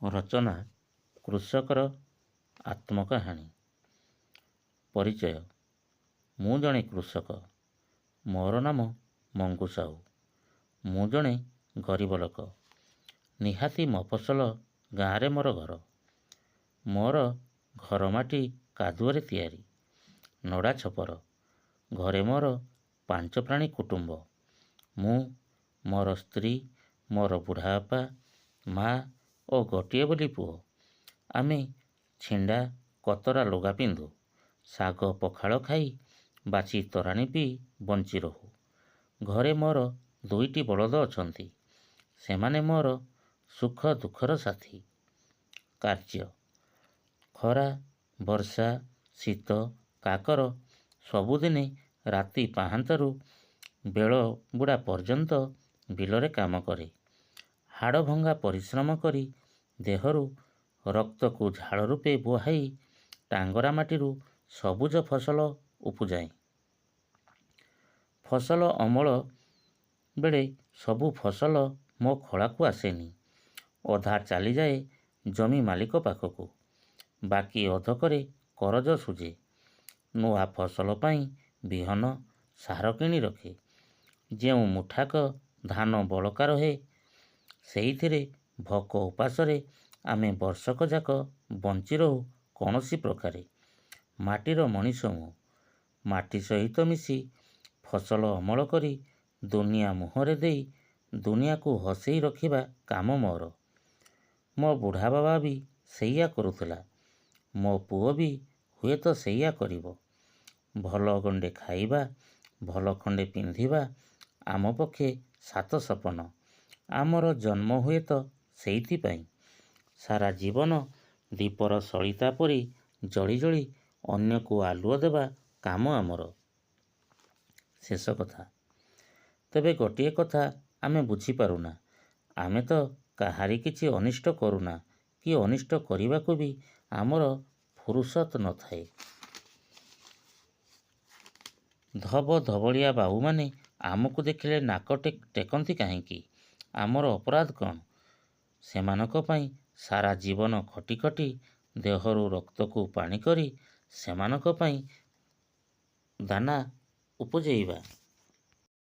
ରଚନା କୃଷକର ଆତ୍ମକାହାଣୀ। ପରିଚୟ। ମୁଁ ଜଣେ କୃଷକ। ମୋର ନାମ ମଙ୍ଗୁ ସାହୁ। ମୁଁ ଜଣେ ଗରିବ ଲୋକ। ନିହାତି ମଫସଲ ଗାଁରେ ମୋର ଘର। ମୋର ଘର ମାଟି କାଦୁଅରେ ତିଆରି। ନଡ଼ା ଛପର। ଘରେ ମୋର 5 ପ୍ରାଣୀ କୁଟୁମ୍ବ। ମୁଁ, ମୋର ସ୍ତ୍ରୀ, ମୋର ବୁଢ଼ାବାପା, ମା ଓ ଗୋଟିଏ ବୋଲି ପୁଅ। ଆମେ ଛିଣ୍ଡା କତରା ଲୁଗା ପିନ୍ଧୁ, ଶାଗ ପଖାଳ ଖାଇ, ବାଛି ତୋରାଣି ପିଇ ବଞ୍ଚି ରହୁ। ଘରେ ମୋର 2ଟି ବଳଦ ଅଛନ୍ତି। ସେମାନେ ମୋର ସୁଖ ଦୁଃଖର ସାଥୀ। କାର୍ଯ୍ୟ। ଖରା, ବର୍ଷା, ଶୀତ, କାକର ସବୁଦିନେ ରାତି ପାହାନ୍ତାରୁ ବେଳ ବୁଡ଼ା ପର୍ଯ୍ୟନ୍ତ ବିଲରେ କାମ କରେ। ହାଡ଼ଭଙ୍ଗା ପରିଶ୍ରମ କରି ଦେହରୁ ରକ୍ତକୁ ଝାଳ ରୂପେ ବୁହାଇ ଟାଙ୍ଗରା ମାଟିରୁ ସବୁଜ ଫସଲ ଉପୁଜାଏ। ଫସଲ ଅମଳ ବେଳେ ସବୁ ଫସଲ ମୋ ଖଳାକୁ ଆସେନି। ଅଧା ଚାଲିଯାଏ ଜମି ମାଲିକ ପାଖକୁ। ବାକି ଅଧକରେ କରଜ ସୁଝେ। ନୂଆ ଫସଲ ପାଇଁ ବିହନ, ସାର କିଣି ରଖେ। ଯେଉଁ ମୁଠାକ ଧାନ ବଳକା ରହେ, ସେଇଥିରେ ଭୋକ ଉପାସରେ ଆମେ ବର୍ଷକ ଯାକ ବଞ୍ଚି ରହୁ କୌଣସି ପ୍ରକାରେ। ମାଟିର ମଣିଷ ମୁଁ। ମାଟି ସହିତ ମିଶି ଫସଲ ଅମଳ କରି ଦୁନିଆ ମୁହଁରେ ଦେଇ ଦୁନିଆକୁ ହସେଇ ରଖିବା କାମ ମୋର। ମୋ ବୁଢ଼ା ବାବା ବି ସେଇଆ କରୁଥିଲା। ମୋ ପୁଅ ବି ହୁଏତ ସେଇଆ କରିବ। ଭଲ ଗଣ୍ଡେ ଖାଇବା, ଭଲ ଖଣ୍ଡେ ପିନ୍ଧିବା ଆମ ପକ୍ଷେ 7 ସପନ। ଆମର ଜନ୍ମ ହୁଏତ ସେଇଥିପାଇଁ। ସାରା ଜୀବନ ଦୀପର ସଳିତା ପରି ଜଳି ଜଳି ଅନ୍ୟକୁ ଆଲୁଅ ଦେବା କାମ ଆମର। ଶେଷ କଥା। ତେବେ ଗୋଟିଏ କଥା ଆମେ ବୁଝିପାରୁନା, ଆମେ ତ କାହାରି କିଛି ଅନିଷ୍ଟ କରୁନା କି ଅନିଷ୍ଟ କରିବାକୁ ବି ଆମର ଫୁରୁସତ ନଥାଏ। ଧବ ଧବଳିଆ ବାବୁମାନେ ଆମକୁ ଦେଖିଲେ ନାକ ଟେକନ୍ତି କାହିଁକି? ଆମର ଅପରାଧ କ'ଣ? ସେମାନଙ୍କ ପାଇଁ ସାରା ଜୀବନ ଖଟି ଖଟି ଦେହରୁ ରକ୍ତକୁ ପାଣି କରି ସେମାନଙ୍କ ପାଇଁ ଦାନା ଉପଜେଇବା।